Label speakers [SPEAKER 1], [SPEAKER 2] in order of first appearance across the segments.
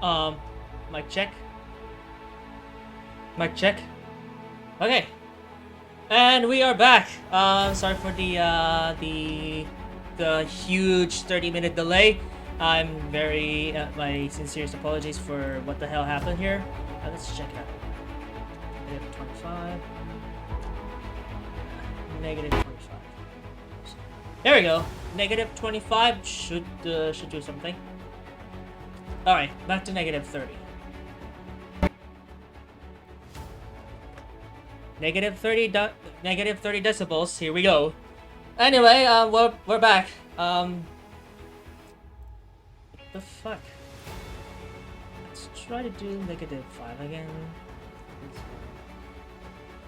[SPEAKER 1] Um, mic check. Mic check. Okay, and we are back. Sorry for the huge 30-minute delay. I'm very my sincerest apologies for what the hell happened here. Let's check it out. Negative 25. Negative 25. There we go. Negative 25 should do something. All right, back to negative 30. Negative 30 decibels. Here we go. Anyway, we're back. What the fuck? Let's try to do negative 5 again.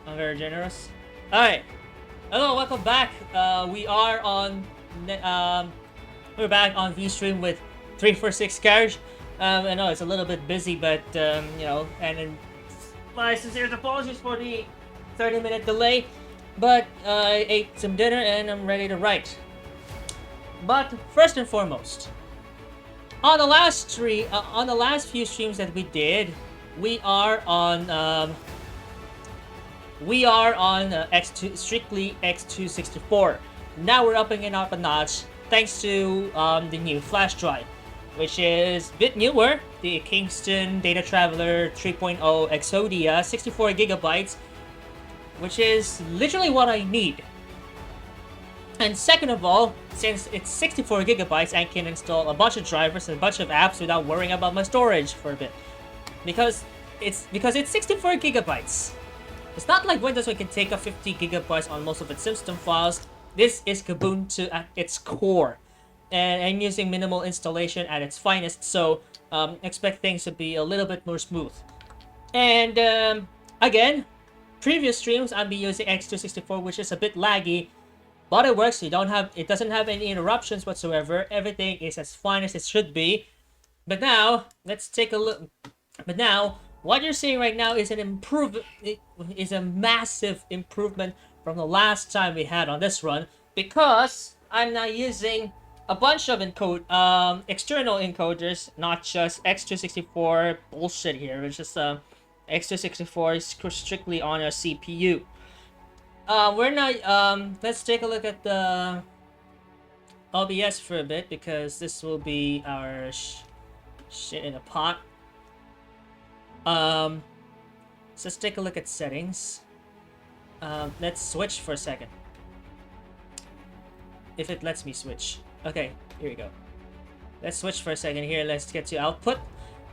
[SPEAKER 1] I'm very generous. All right. Hello, welcome back. We're back on VSTREAM with 346 Scourge. I know it's a little bit busy, but you know, and my sincere apologies for the 30-minute delay. But I ate some dinner and I'm ready to write. But first and foremost, on the last few streams that we did, we are on X2, strictly X264. Now we're upping it up a notch thanks to the new flash drive, which is a bit newer, the Kingston Data Traveler 3.0 Exodia 64 gigabytes, which is literally what I need. And second of all, since it's 64 gigabytes, I can install a bunch of drivers and a bunch of apps without worrying about my storage for a bit, because it's 64 gigabytes. It's not like Windows, we can take up 50 gigabytes on most of its system files. This is Kubuntu at its core, and I'm using minimal installation at its finest, so expect things to be a little bit more smooth. And again, previous streams I've been using X264, which is a bit laggy, but it works. It doesn't have any interruptions whatsoever. Everything is as fine as it should be. But now let's take a look. But now what you're seeing right now is is a massive improvement from the last time we had on this run, because I'm now using a bunch of external encoders, not just X264 bullshit here. It's just X264 is strictly on a CPU. We're not. Let's take a look at the OBS for a bit, because this will be our shit in a pot. So let's take a look at settings. Let's switch for a second. If it lets me switch. Okay, here we go. Let's switch for a second here. Let's get to output.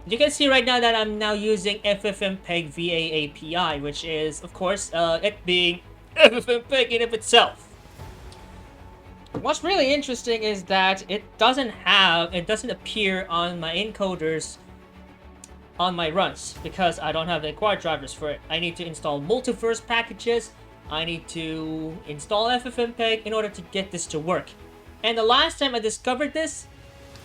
[SPEAKER 1] You can see right now that I'm now using FFmpeg VA API, which is, of course, it being FFmpeg in of itself. What's really interesting is that it doesn't appear on my encoders on my runs, because I don't have the required drivers for it. I need to install multiverse packages. I need to install FFmpeg in order to get this to work. And the last time I discovered this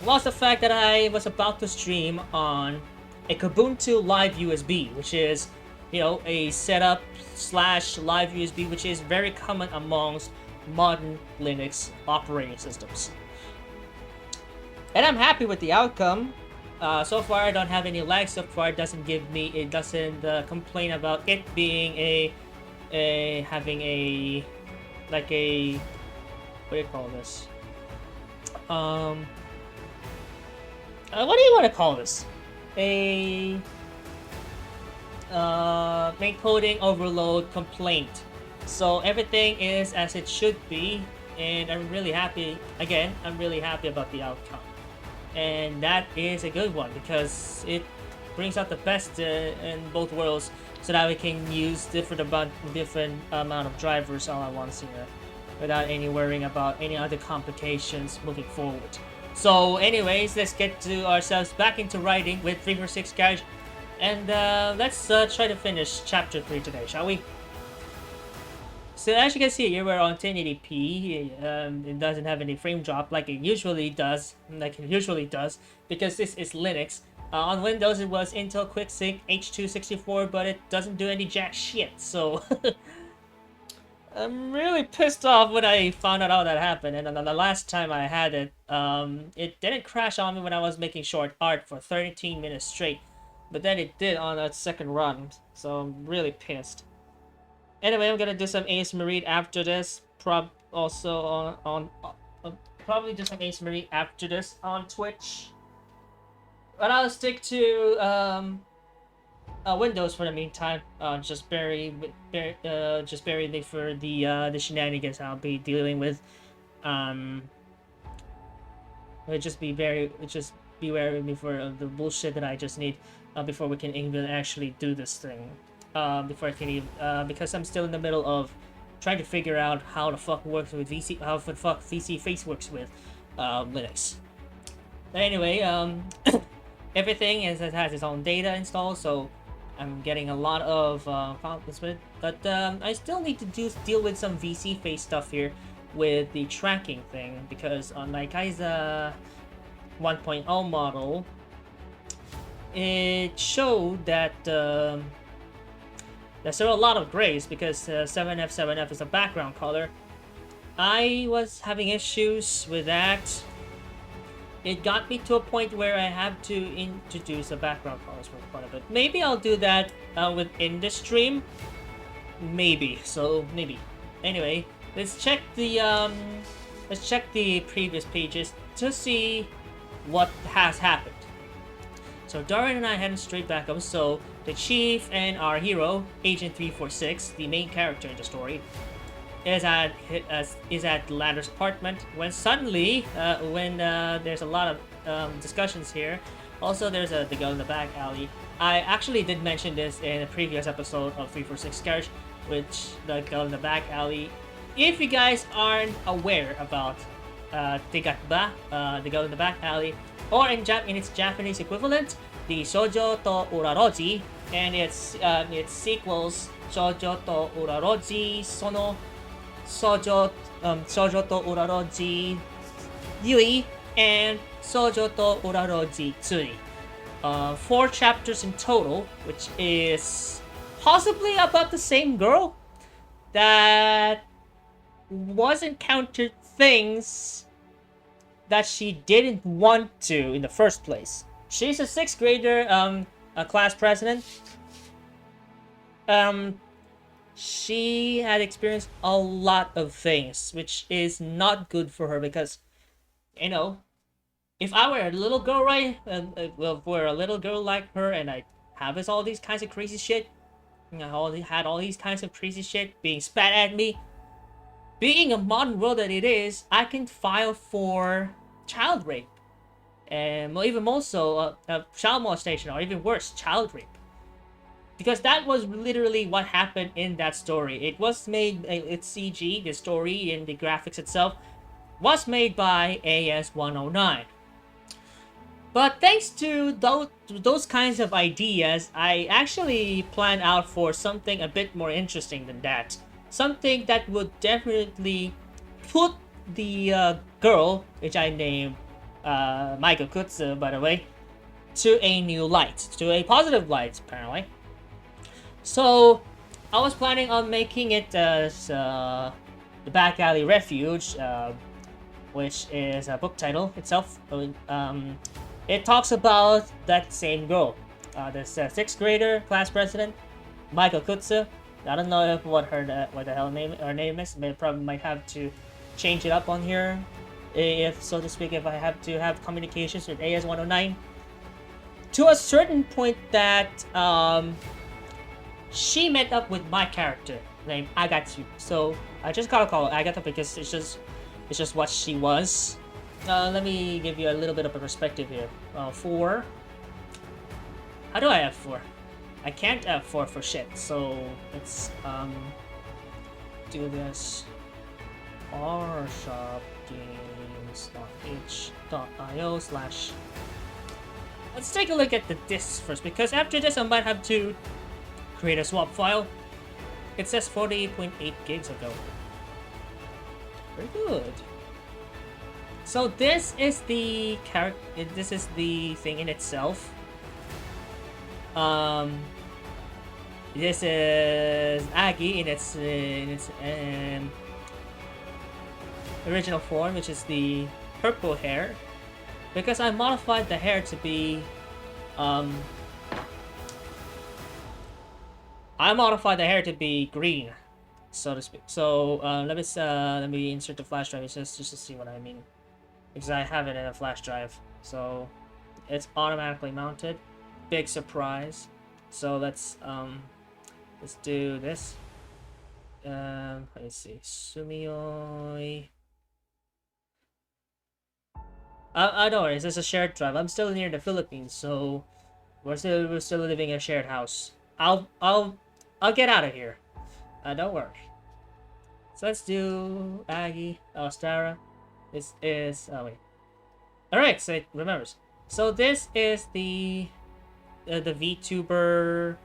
[SPEAKER 1] was the fact that I was about to stream on a Kubuntu live USB, which is, you know, a setup / live USB, which is very common amongst modern Linux operating systems. And I'm happy with the outcome. So far I don't have any lag. So far it doesn't complain about it being having a, like a, what do you call this? What do you want to call this? A encoding overload complaint. So everything is as it should be, and I'm really happy. Again, I'm really happy about the outcome, and that is a good one, because it brings out the best in both worlds, so that we can use different amount of drivers all at once here, without any worrying about any other complications moving forward. So anyways, let's get to ourselves back into writing with 346 Scourge, and let's try to finish chapter 3 today, shall we? So as you can see here, we're on 1080p. It doesn't have any frame drop like it usually does, because this is Linux. On Windows it was Intel QuickSync H264, but it doesn't do any jack shit, so I'm really pissed off when I found out how that happened, and then the last time I had it, it didn't crash on me when I was making short art for 13 minutes straight, but then it did on that second run, so I'm really pissed. Anyway, I'm gonna do some ASMR after this, probably do some ASMR after this on Twitch, but I'll stick to Windows for the meantime. Just bury me for the shenanigans I'll be dealing with. Just be wary of me for the bullshit that I just need before we can even actually do this thing. Before I can even because I'm still in the middle of trying to figure out how the fuck works with how the fuck VC Face works with Linux. But anyway, everything has its own data installed, so I'm getting a lot of conflicts with it, but I still need to deal with some VC Face stuff here with the tracking thing, because on my Kaiza 1.0 model, it showed that there's still a lot of grays because 7F is a background color. I was having issues with that. It got me to a point where I have to introduce a background colors for part of it. Maybe I'll do that within the stream. Maybe. Anyway, let's check the previous pages to see what has happened. So Dorian and I headed straight back up. So the chief and our hero, Agent 346, the main character in the story, is at the ladder's apartment when suddenly, there's a lot of discussions here. Also, there's the girl in the back alley. I actually did mention this in a previous episode of 346 Scourge, which the girl in the back alley. If you guys aren't aware about Tegatba, the girl in the back alley, or in its Japanese equivalent, the Shoujo to Uraroji, and its sequels, Shoujo to Uraroji Sono, Shoujo to Uraroji Yui, and Shoujo to Uraroji Tsuri. 4 chapters in total, which is possibly about the same girl that was encountered things that she didn't want to in the first place. She's a 6th grader, a class president. She had experienced a lot of things, which is not good for her because, you know, if I were a little girl, right? If we're a little girl like her, and I have all these kinds of crazy shit, had all these kinds of crazy shit being spat at me. Being a modern world that it is, I can file for child rape, and even more so, child molestation, or even worse, child rape. Because that was literally what happened in that story. It was made, it's CG, the story and the graphics itself was made by AS109. But thanks to those kinds of ideas, I actually planned out for something a bit more interesting than that. Something that would definitely put the girl, which I named Michael Kutsu, by the way, to a new light, to a positive light, apparently. So, I was planning on making it as the Back Alley Refuge, which is a book title itself. It talks about that same girl, this 6th grader class president, Michael Kutsu. I don't know what the hell her name is. Probably might have to change it up on here, if so to speak, if I have to have communications with AS109. To a certain point that she met up with my character named Agatsu. So I just gotta call her Agatha because it's just what she was. Let me give you a little bit of a perspective here. 4. How do I have 4? I can't have 4 for shit. So let's do this. rshopgames.h.io/ Let's take a look at the disks first, because after this I might have to create a swap file. It says 48.8 gigs ago. Very good. So this is the this is the thing in itself. This is Aggie in its original form, which is the purple hair, because I modified the hair to be green, so to speak. So let me insert the flash drive just to see what I mean, because I have it in a flash drive. So it's automatically mounted. Big surprise. So let's do this. Let's see. Sumioi. I know this is a shared drive. I'm still near the Philippines, so we're still living in a shared house. I'll get out of here. Don't worry. So let's do Aggie, Stara. This is wait. All right, so it remembers. So this is the VTuber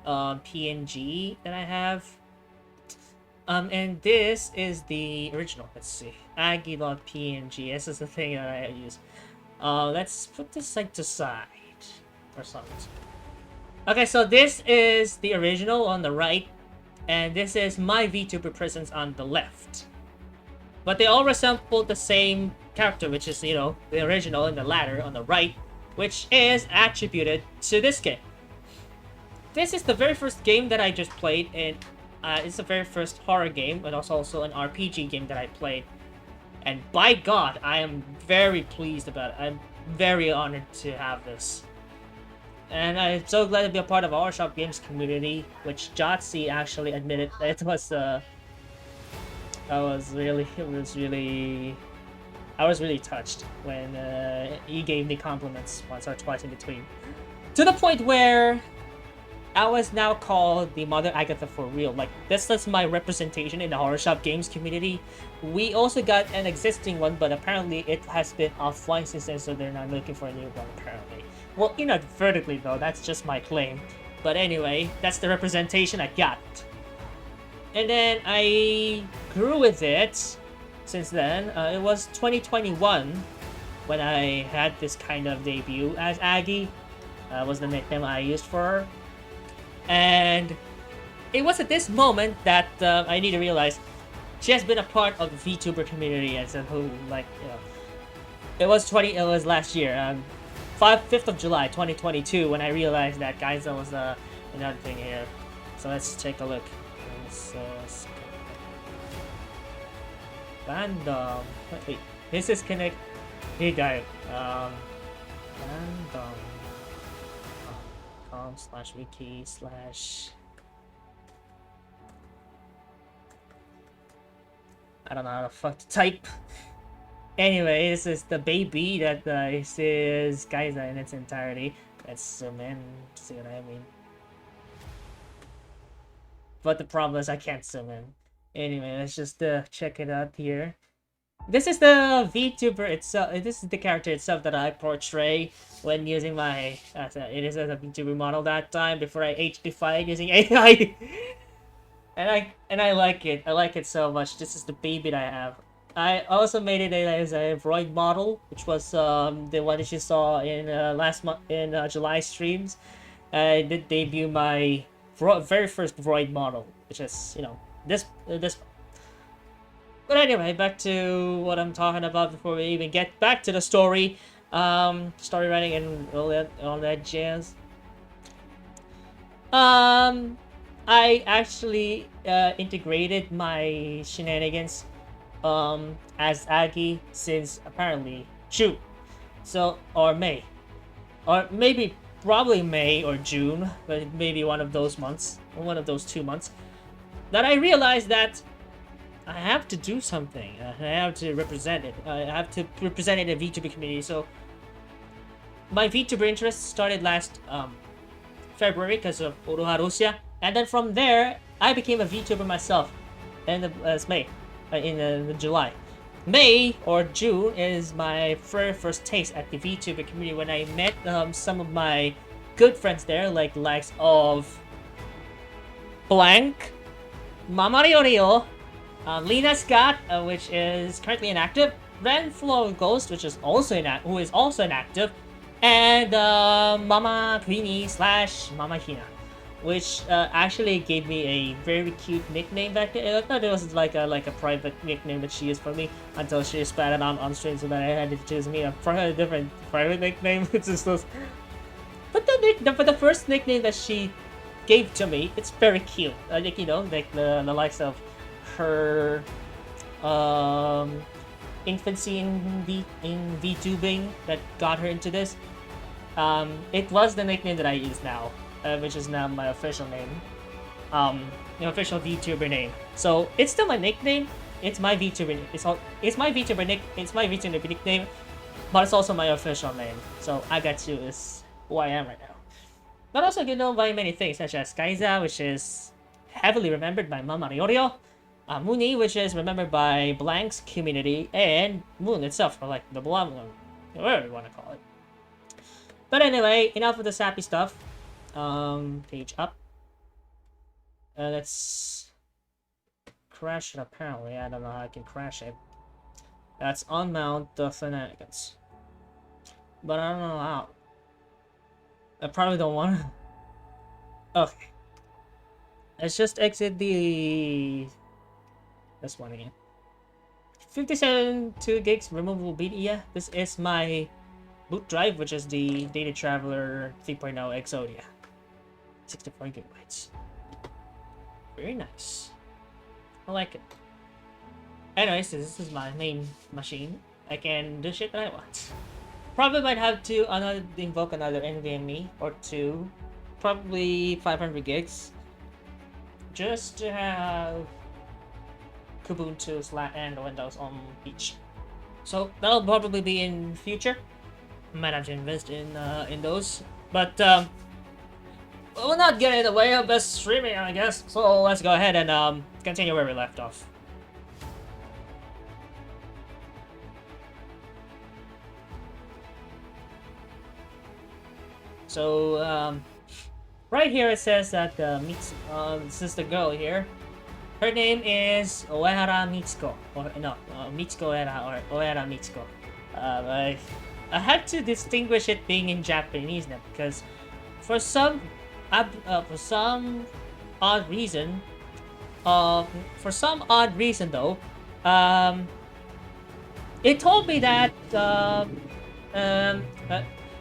[SPEAKER 1] PNG that I have. And this is the original. Let's see. Aggie.png. This is the thing that I use. Let's put this like to side or something. Okay, so this is the original on the right, and this is my VTuber presence on the left. But they all resemble the same character, which is, you know, the original in the latter on the right, which is attributed to this game. This is the very first game that I just played, and it's the very first horror game, but also an RPG game that I played. And by God, I am very pleased about it. I'm very honored to have this. And I'm so glad to be a part of our Shop Games community, which Jotzi actually admitted that it was I was really touched when he gave me compliments once or twice in between. To the point where I was now called the Mother Agatha for real. Like, this is my representation in the Horror Shop Games community. We also got an existing one, but apparently it has been offline since then, so they're not looking for a new one, apparently. Well, inadvertently though, that's just my claim. But anyway, that's the representation I got. And then I grew with it since then. It was 2021 when I had this kind of debut as Aggie. Was the nickname I used for her. And it was at this moment that I need to realize she has been a part of the VTuber community as a who, like, you know. It was last year, 5th of July 2022 when I realized that, guys, there was another thing here. So let's take a look. So random. Wait, this is connect. Hey guys, random.com/wiki/ I don't know how the fuck to type. Anyway, this is the baby that this is Geyser in its entirety. Let's zoom in to see what I mean. But the problem is I can't zoom in. Anyway, let's just check it out here. This is the VTuber itself. This is the character itself that I portray when using my it is as a VTuber model that time before I HD-fied using AI. and I like it. I like it so much. This is the baby that I have. I also made it as a Void model, which was the one that you saw in last month in July streams. I did debut my very first Void model, which is, you know, this. But anyway, back to what I'm talking about before we even get back to the story, story writing and all that jazz. I actually integrated my shenanigans as Aggie since apparently June, or May, or maybe probably May or June, but maybe one of those months, or one of those 2 months, that I realized that I have to do something. I have to represent it. I have to represent it in the VTuber community. So my VTuber interest started last February because of Uruha Russia, and then from there I became a VTuber myself. And May, in July. May or June is my very first taste at the VTuber community when I met some of my good friends there, like the likes of Blank, Mama Riorio, Lena Scott, which is currently inactive, Ren Flow Ghost, which is also who is also inactive, and Mama Queenie / Mama Hina. which actually gave me a very cute nickname back then. I thought it was like a private nickname that she used for me until she spat it on stream, so that I had to choose me a different private nickname. It's just those. But the first nickname that she gave to me, it's very cute. Like, you know, like the likes of her infancy in VTubing that got her into this. It was the nickname that I use now, which is now my official name, the official VTuber name. So it's still my nickname. It's my VTuber. It's my VTuber nickname, but it's also my official name. So Agatsu is who I am right now. But also you know by many things such as Kaiza, which is heavily remembered by Mama Ryorio, Muni, which is remembered by Blank's community, and Moon itself, or like the Blum, whatever you want to call it. But anyway, enough of the sappy stuff. Page up. Let's crash it apparently. I don't know how I can crash it. Let's unmount the shenanigans. But I don't know how. I probably don't want to. Okay. Let's just exit this one again. 57 2 gigs removable media. This is my boot drive, which is the Data Traveler 3.0 Exodia. 64 gigabytes. Very nice. I like it. Anyways, this is my main machine. I can do shit that I want. Probably might have to invoke another NVMe or two. Probably 500 gigs. Just to have Kubuntu and Windows on each. So that'll probably be in future. Might have to invest in those, but we'll not get in the way of best streaming, I guess. So let's go ahead and continue where we left off. So right here it says that this is the girl here. Her name is Oehara Michiko, or no, Michiko Oehara or Oehara Michiko. I had to distinguish it being in Japanese now because for some odd reason though, it told me that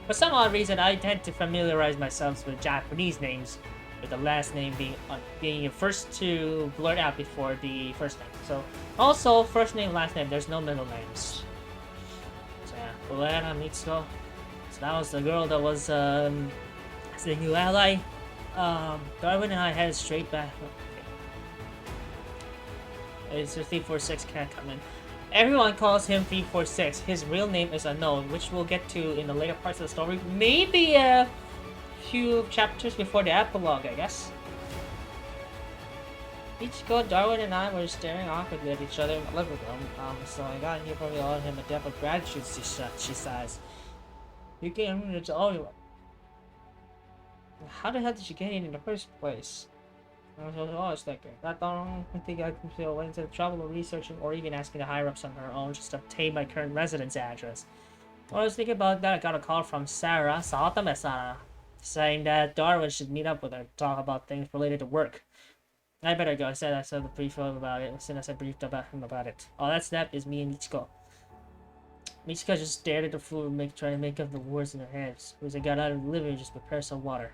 [SPEAKER 1] for some odd reason I tend to familiarize myself with Japanese names, with the last name being the first to blurt out before the first name. So also first name, last name, there's no middle names. Oehara Michiko. So that was the girl that was the new ally. Darwin and I headed straight back. Okay. It's 346 can't come in. Everyone calls him 346. His real name is unknown, which we'll get to in the later parts of the story. Maybe a few chapters before the epilogue, I guess. Michiko, Darwin, and I were staring awkwardly at each other in the living room. So I got here probably owed him a debt of gratitude, she sighs. You came here to owe you. How the hell did you get in the first place? I was thinking. I don't think I can feel went into the trouble of researching or even asking the higher ups on her own just to obtain my current residence address. When I was thinking about that, I got a call from Sarah, Saotame-sana, saying that Darwin should meet up with her to talk about things related to work. I better go. I said the brief about it as soon as I briefed about him about it. All that's left is me and Michiko. Michiko just stared at the floor, trying to make up the words in her head. As I got out of the living room, just prepare some water.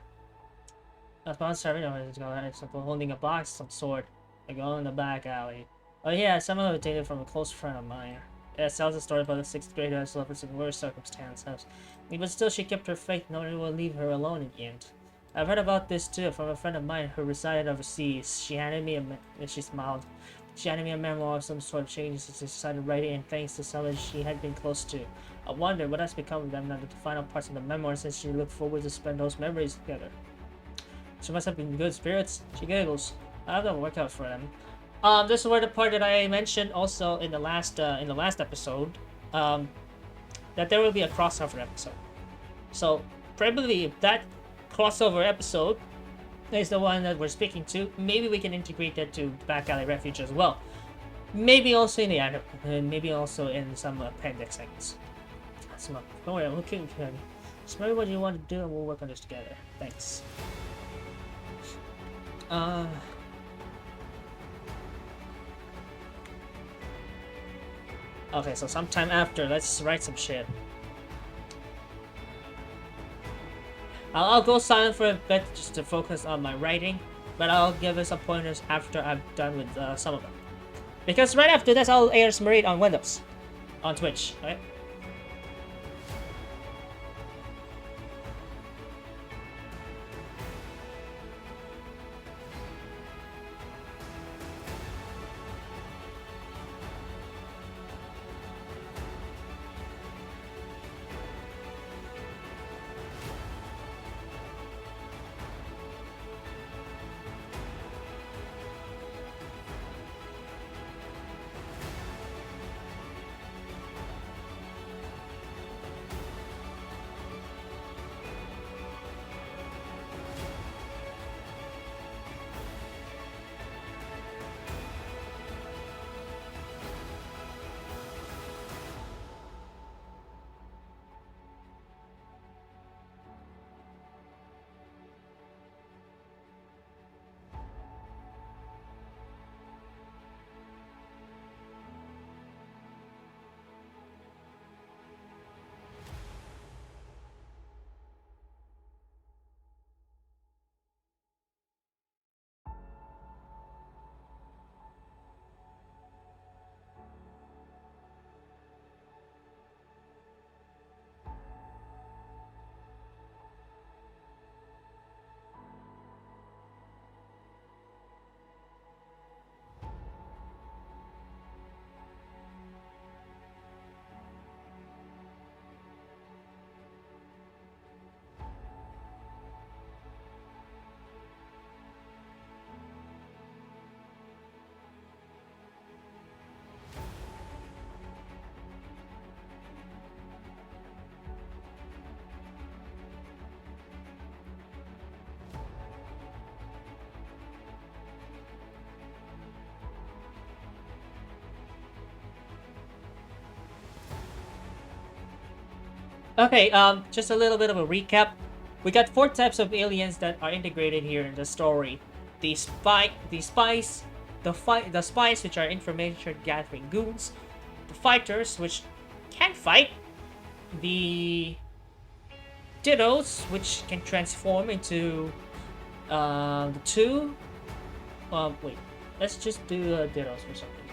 [SPEAKER 1] I was about to start holding a box of some sort. I go in the back alley. Oh yeah, someone obtained it from a close friend of mine. It tells a story about the 6th grader who suffers in worse circumstances. But still, she kept her faith, knowing it would leave her alone in the end. I've heard about this too from a friend of mine who resided overseas. She handed me she smiled. She handed me a memoir of some sort of changes she decided to write it in thanks to someone she had been close to. I wonder what has become of them now that the final parts of the memoir since she looked forward to spend those memories together. She must have been in good spirits. She giggles. I have done work out for them. This is where the part that I mentioned also in the last episode, that there will be a crossover episode. So probably if that crossover episode is the one that we're speaking to, maybe we can integrate that to Back Alley Refuge as well. Maybe also in the anime, and maybe also in some appendix segments. That's not. Don't worry, I'm looking good. Just remember what you want to do, and we'll work on this together. Thanks. Uh. Okay, so sometime after, let's write some shit. I'll go silent for a bit just to focus on my writing, but I'll give it some pointers after I'm done with some of them. Because right after this, I'll air VTresMarias on Windows, on Twitch, right? Okay, just a little bit of a recap. We got 4 types of aliens that are integrated here in the story. The spies, the spies, which are information gathering goons, the fighters, which can fight, the dittos, which can transform into the two. Wait, let's just do dittos or something.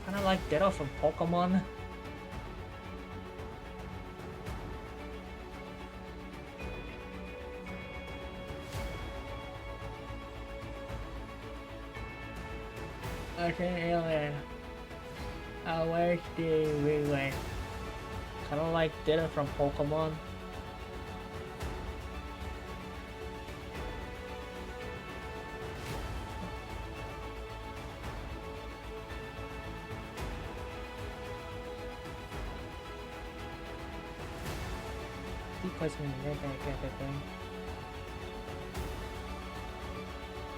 [SPEAKER 1] Kind of like Ditto from Pokemon. Okay, alien. Where's the relay? Kind of like Ditto from Pokemon.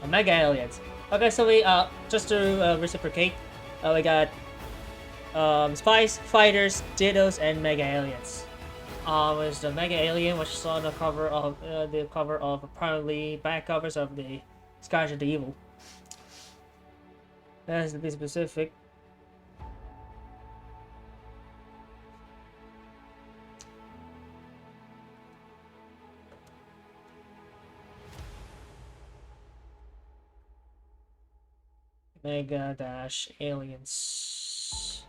[SPEAKER 1] Mega aliens. Okay, so we just to reciprocate, we got spies, fighters, dittos, and mega aliens. Is the mega alien which saw the cover of apparently back covers of the Scourge of the Evil. That has to be specific. Mega dash aliens.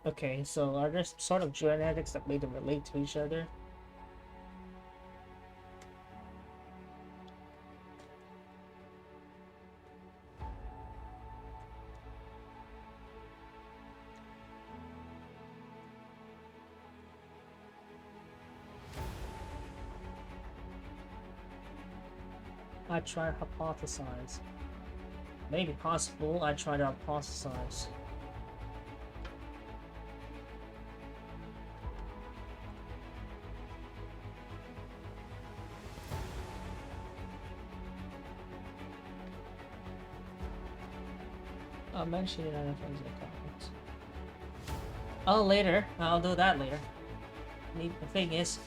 [SPEAKER 1] Okay, so are there sort of genetics that made them relate to each other? I try to hypothesize. Maybe possible, I try to hypothesize. I'll mention it on the friends account. Oh, later. I'll do that later. The thing is,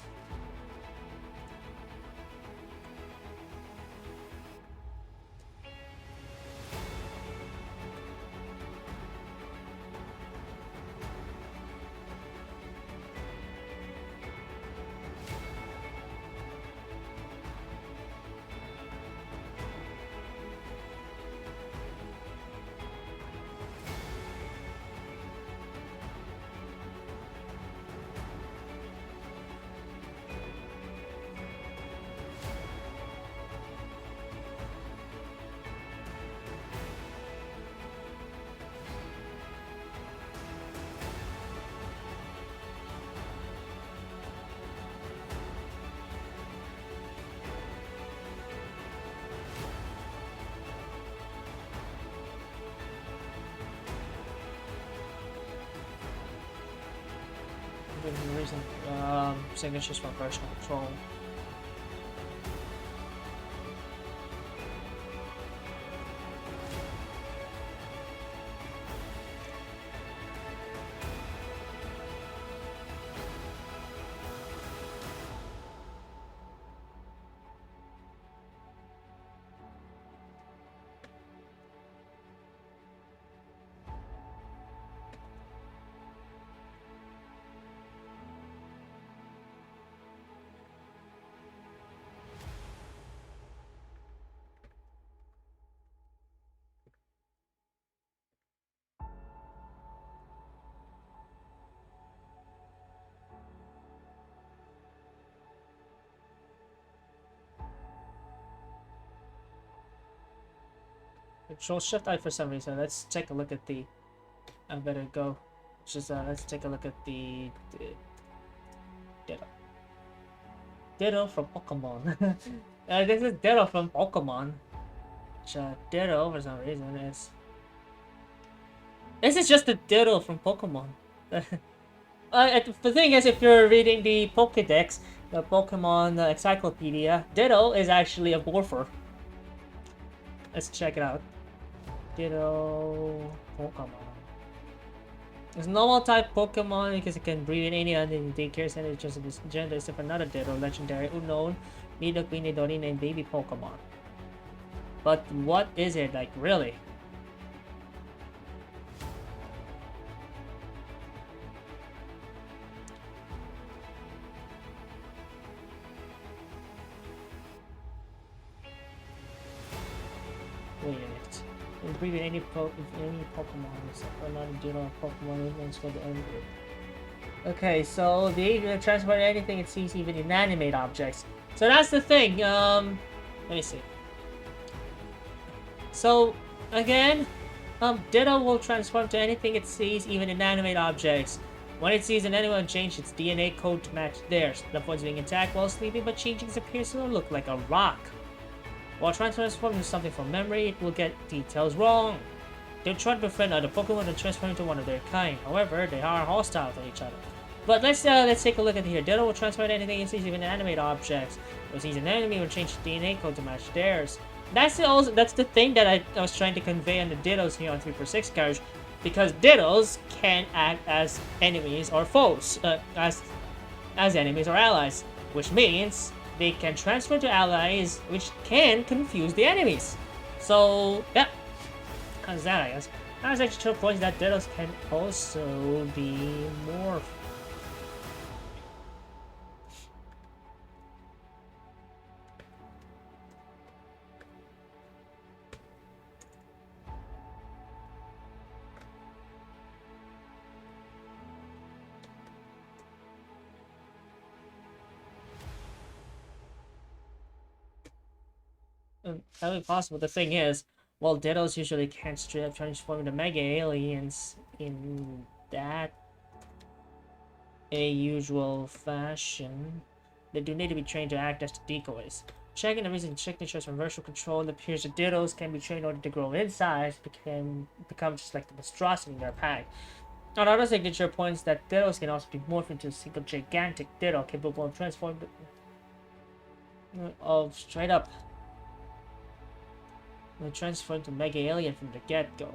[SPEAKER 1] recent signatures from version control. Control Shift I for some reason. Let's take a look at the. I better go. Just let's take a look at the Ditto. Ditto from Pokemon. This is Ditto from Pokemon. Which, Ditto for some reason is. This is just a Ditto from Pokemon. The thing is, if you're reading the Pokédex, the Pokemon Encyclopedia, Ditto is actually a morpher. Let's check it out. Ditto Pokemon. It's normal type Pokemon because it can breed in any identity, cares and it's just of its gender except for another Ditto, legendary, unknown, Nidoqueen, Nidorine, and baby Pokemon. But what is it like, really? Wait a minute. It's breed in any Pokemon except for another Ditto Pokemon influence for the end group. Okay, so the ability to transport anything it sees, even inanimate objects. So that's the thing. Let me see. So again, Ditto will transform to anything it sees, even inanimate objects. When it sees an animal, it changes its DNA code to match theirs. It avoids being attacked while sleeping, but changing its appearance to look like a rock. While trying to transform into something from memory, it will get details wrong. They'll try to befriend other Pokemon and transform into one of their kind. However, they are hostile to each other. But let's take a look at here. Ditto will transfer anything it sees, even animate objects. If it sees an enemy, it will change the DNA code to match theirs. That's the thing that I was trying to convey on the Dittos here on 346 Scourge, because Dittos can act as enemies or foes, as enemies or allies, which means they can transfer to allies, which can confuse the enemies. So yeah, how's that? I guess that's actually 2 points that Dittos can also be morphed. That would be possible. The thing is, well, Dittos usually can't straight up transform into Mega Aliens in that a usual fashion. They do need to be trained to act as decoys. Checking the recent signatures from virtual control, it appears that Dittos can be trained in order to grow in size, become just like the monstrosity in their pack. Another signature points that Dittos can also be morphed into a single gigantic Ditto capable of transforming straight up transfer into Mega Alien from the get-go.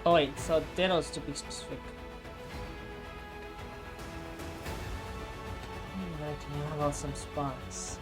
[SPEAKER 1] Oh wait, so Ditto's to be specific. How about some spots?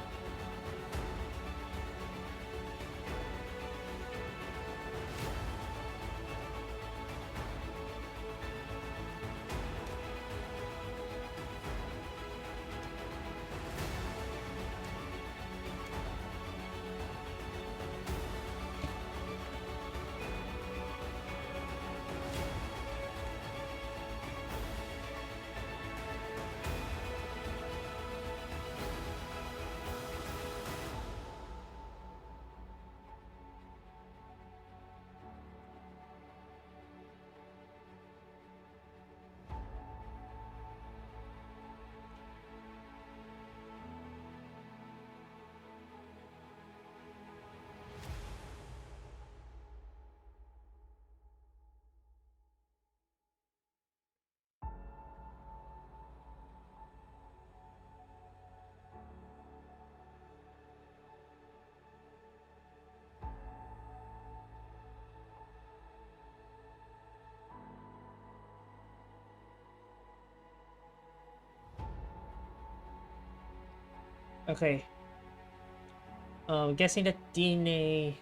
[SPEAKER 1] Okay. Guessing the DNA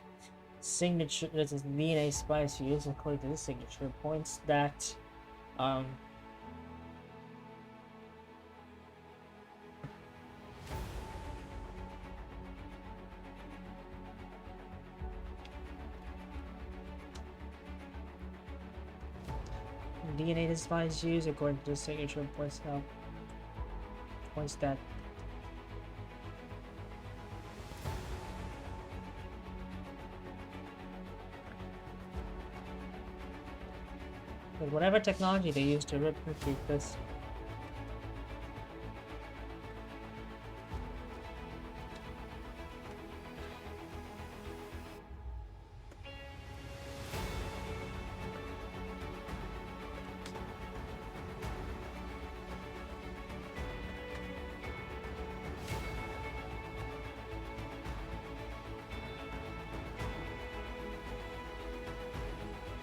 [SPEAKER 1] signature, this is DNA spice used according to this signature points that DNA spice used according to this signature points that but whatever technology they use to replicate this.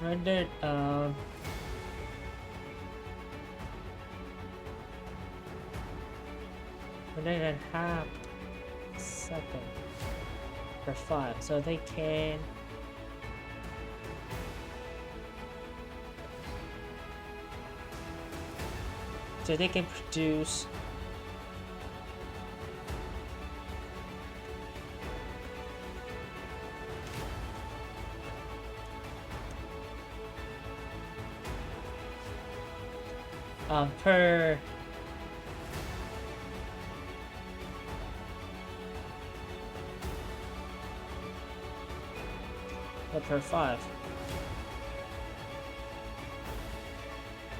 [SPEAKER 1] Rendered and half second per file, so they can produce per file.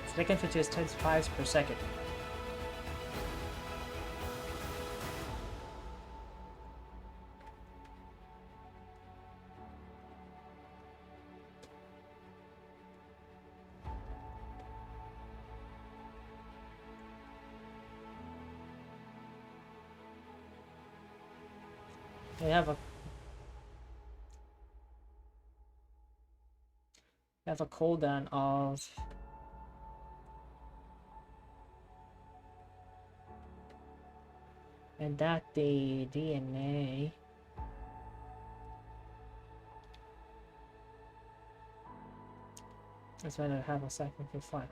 [SPEAKER 1] So they can produce 10 files per second. They have a cooldown of and that the DNA that's why I have a second per file.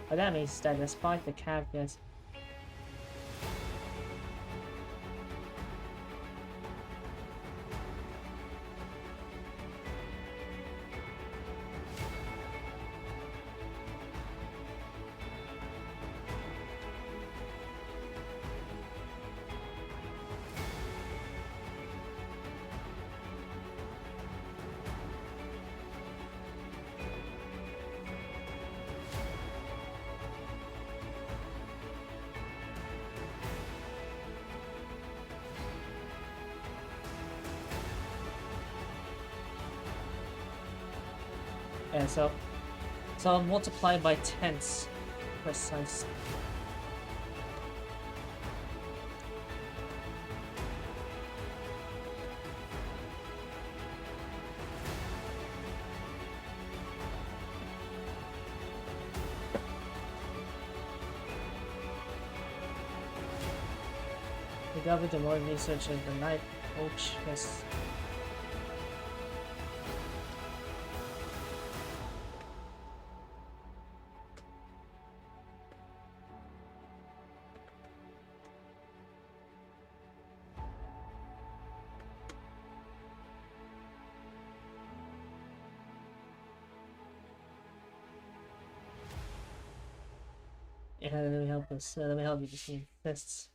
[SPEAKER 1] But that means that despite the caveats, And so I'll multiply by tens precise. We got with the more research in the night coach has yeah, let me help us. Let me help you with these tests.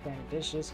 [SPEAKER 1] Kind of dishes.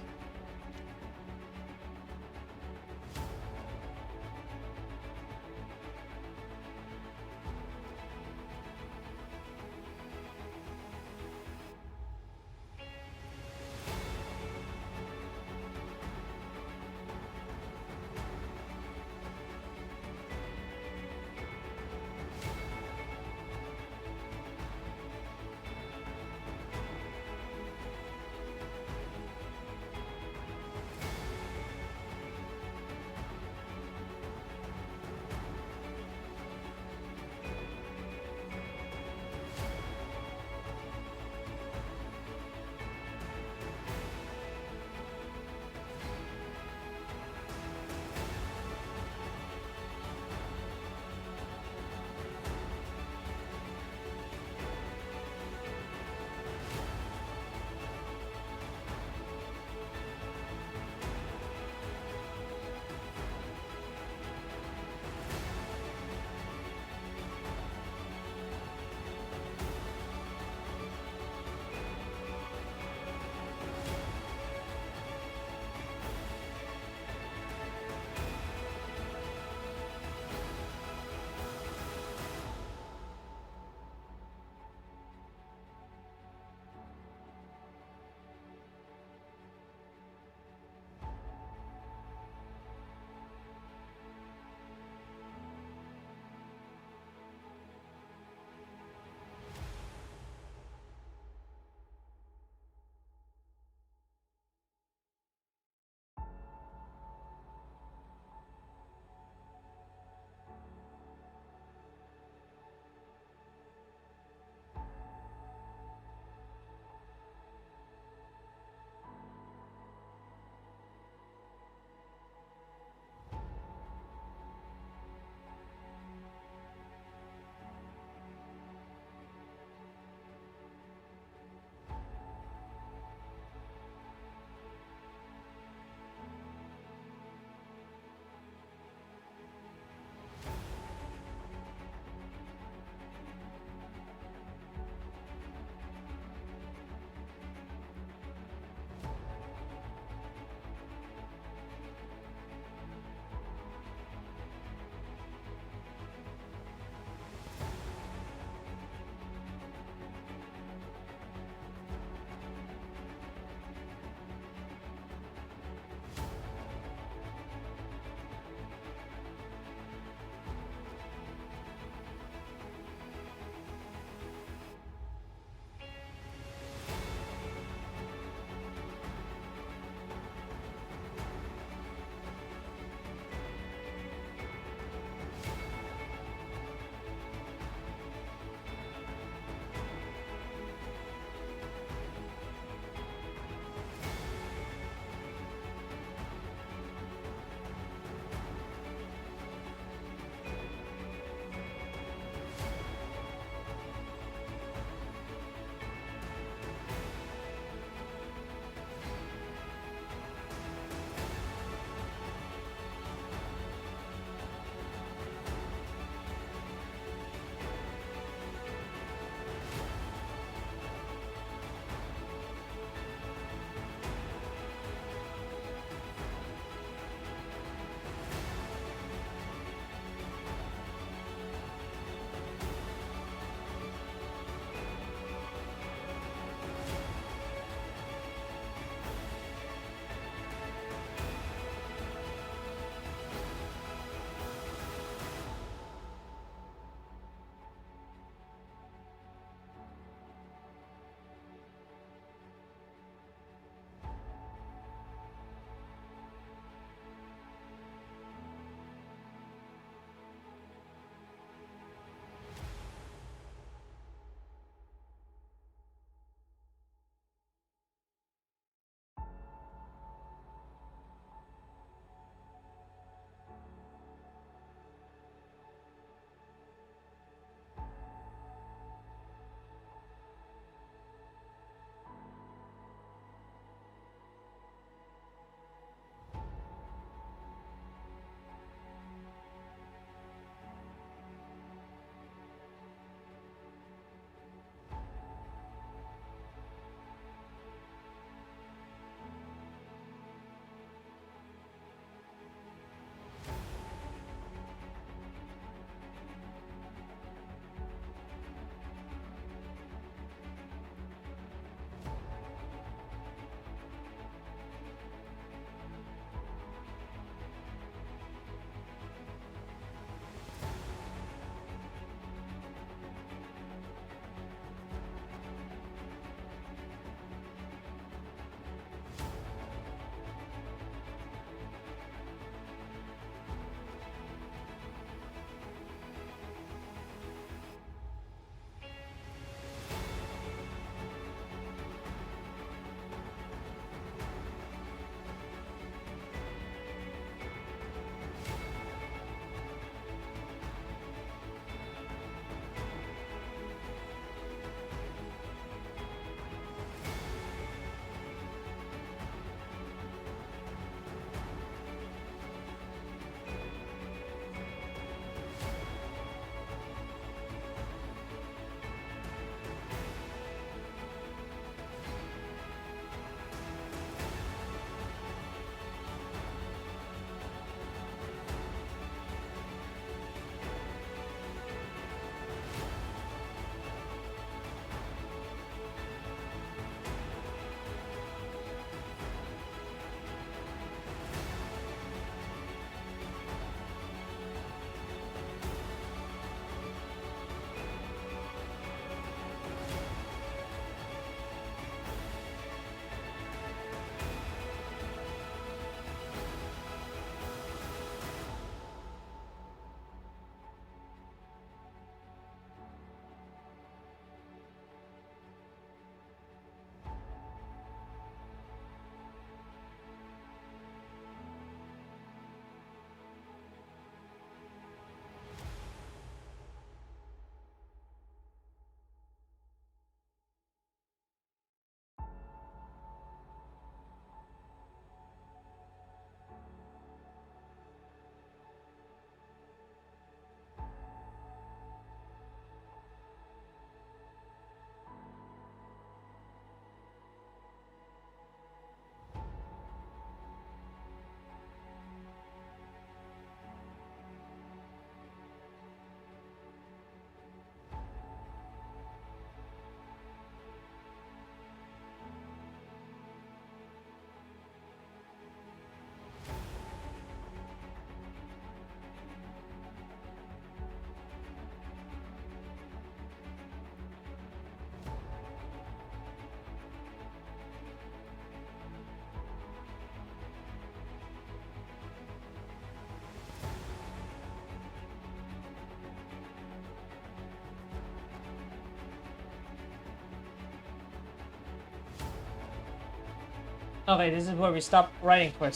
[SPEAKER 1] Okay, this is where we stop writing for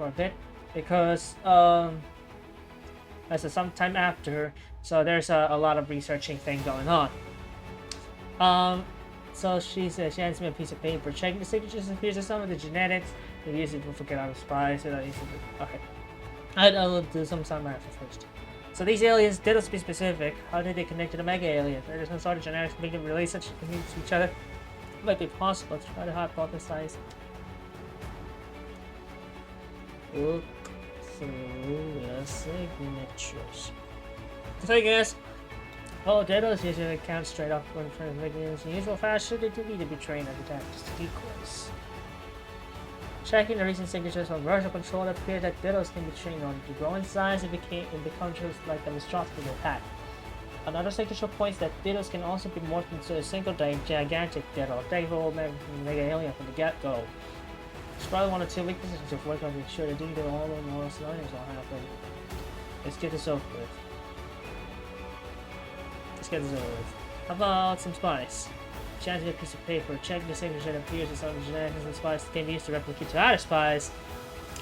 [SPEAKER 1] a bit, because that's some time after, so there's a lot of researching thing going on. So she says she hands me a piece of paper, checking the signatures and features of some of the genetics. They use it to forget out of spies. So that is okay. I will do some after first. So these aliens, Dittos to be specific, how did they connect to the mega alien? There's some sort of genetics to make them relate such things to each other. It might be possible to try to hypothesize. Look through the signatures. The thing is, Dittos usually count straight off when friends making in the usual fashion. They do need to be trained at the time just decoys. Checking the recent signatures from version control, it appears that Dittos can be trained on to grow in size and become just like a monstrosity attack. Another signature points that Dittos can also be morphed into a single gigantic Ditto, capable mega alien from the get-go. It's probably one or two weaknesses to work on to ensure that doing all the moral scenarios will happen. Let's get this over with. How about some spice? Chance a piece of paper, check the signature that appears in some genetics and spice can be used to replicate to other spies,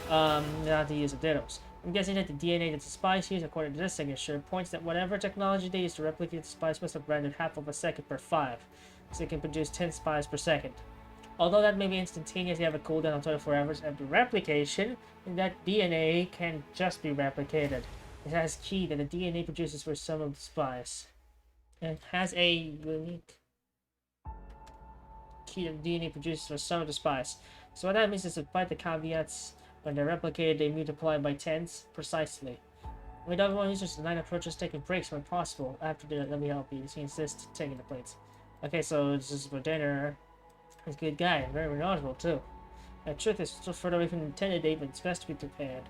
[SPEAKER 1] not the use of Dittos. I'm guessing that the DNA that the spies use, according to this signature, points that whatever technology they use to replicate the spies must have rendered half of a second per 5, so it can produce 10 spies per second. Although that may be instantaneous, they have a cooldown of 24 hours after replication, and that DNA can just be replicated. It has key that the DNA produces for some of the spies. It has a unique key that DNA produces for some of the spies. So what that means is, despite the caveats, when they're replicated, they multiply by tens precisely. With everyone users, the 9 approaches taking breaks when possible. After the let me help you, he insists taking the plates. Okay, so this is for dinner. He's a good guy, very knowledgeable too. The truth is, still further away from the intended date, but it's best to be prepared.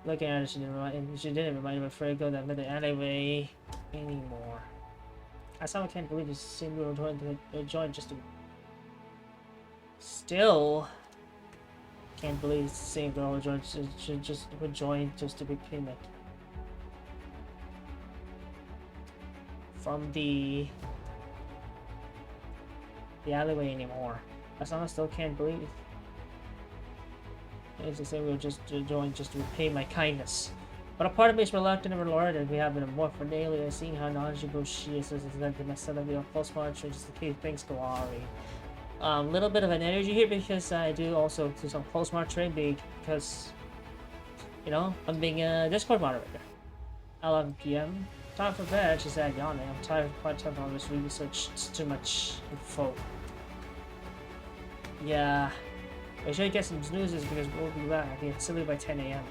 [SPEAKER 1] Looking at it, she didn't remind him of Frego that met the alleyway anymore. I somehow can't believe this same little joint just to... Still can't believe it's the same girl joined just to be payment. From the alleyway anymore. I somehow still can't believe it's the same girl just joined just to repay my kindness. But a part of me is reluctant and reluctant that we have been more for daily, seeing how knowledgeable she is that to my son of the close monitoring just in case things go awry. Little bit of an energy here because I do also do some close monitoring because, you know, I'm being a Discord moderator. 11 p.m. Time for bed, she said, yawning. I'm tired of quite tough on this research. It's too much info. Yeah. I should get some snoozes because we'll be back. I get silly by 10 a.m.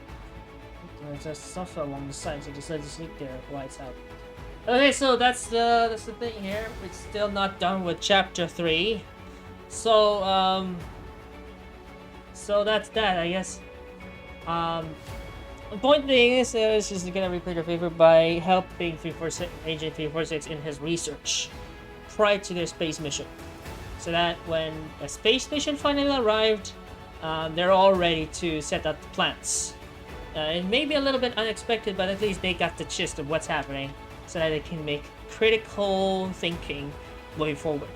[SPEAKER 1] There's just stuff along the side, so just let you sleep there. Lights out. Okay, so that's the thing here. We're still not done with chapter 3. So so that's that, I guess. The point being is just gonna replay your favor by helping Agent 346 in his research prior to their space mission, so that when a space mission finally arrived, they're all ready to set up the plans. It may be a little bit unexpected, but at least they got the gist of what's happening, so that they can make critical thinking moving forward.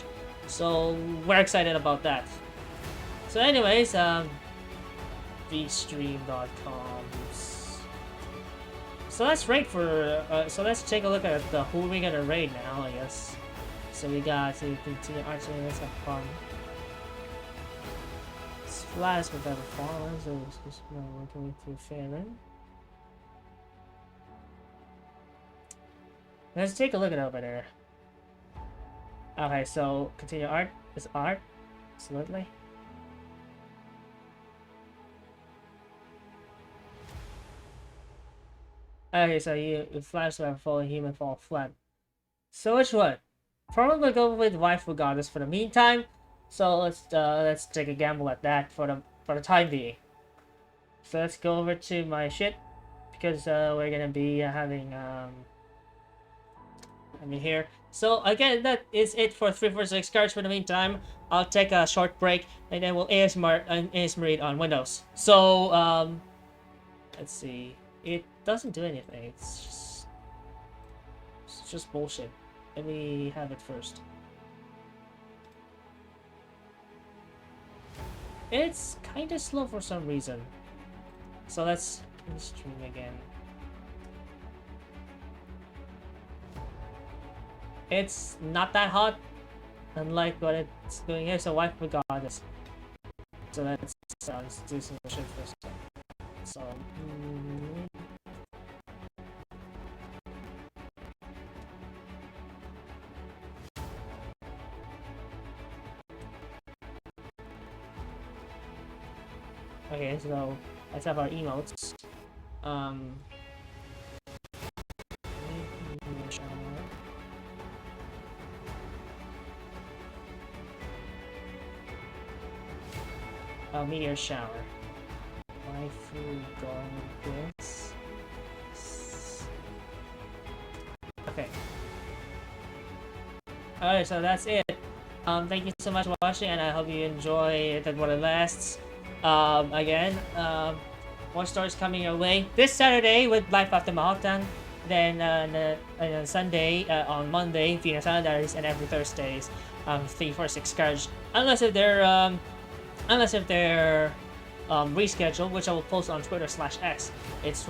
[SPEAKER 1] So we're excited about that. So anyways, VSTREAM.com. So let's rate for, so let's take a look at who we gonna raid now, I guess. So we got to continue archery, let's have fun. Flash with ever fallen, so it's just working through Farron. Let's take a look at over there. Okay, so continue art is art, absolutely. Okay, so you flash with ever fallen, human fall flat. So which one? Probably go with waifu goddess for the meantime. So let's take a gamble at that for the time being. So let's go over to my shit because we're gonna be having here. So again, that is it for 346 cards for the meantime. I'll take a short break and then we'll ASMR read on Windows. So let's see. It doesn't do anything. It's just bullshit. Let me have it first. It's kinda slow for some reason. So let's stream again. It's not that hot, unlike what it's doing here, so I forgot this. So let's do some shit first. So okay, so let's have our emotes. Meteor shower. Waifu going this. Okay. Alright, so that's it. Thank you so much for watching, and I hope you enjoy that while it lasts. Again, more stories coming your way this Saturday with Life After Mahogany. Then on Sunday, on Monday, VIA Diaries, and every Thursdays, 346 Scourge. Unless if they're rescheduled, which I will post on Twitter/X. It's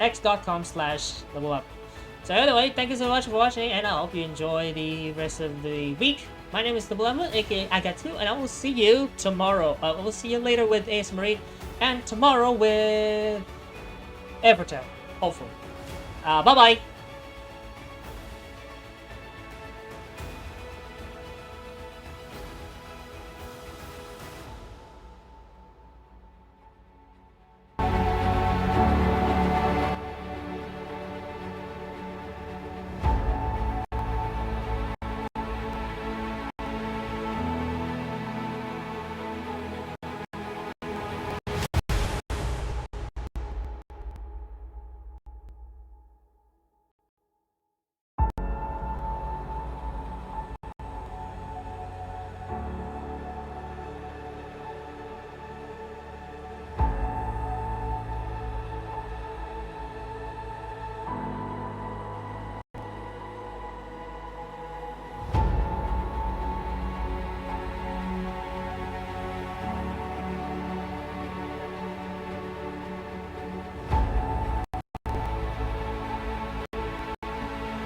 [SPEAKER 1] x.com/levelup. So anyway, thank you so much for watching, and I hope you enjoy the rest of the week. My name is Double aka Agatu, and I will see you tomorrow. I will see you later with VSTREAM, and tomorrow with Everton, hopefully. Bye bye.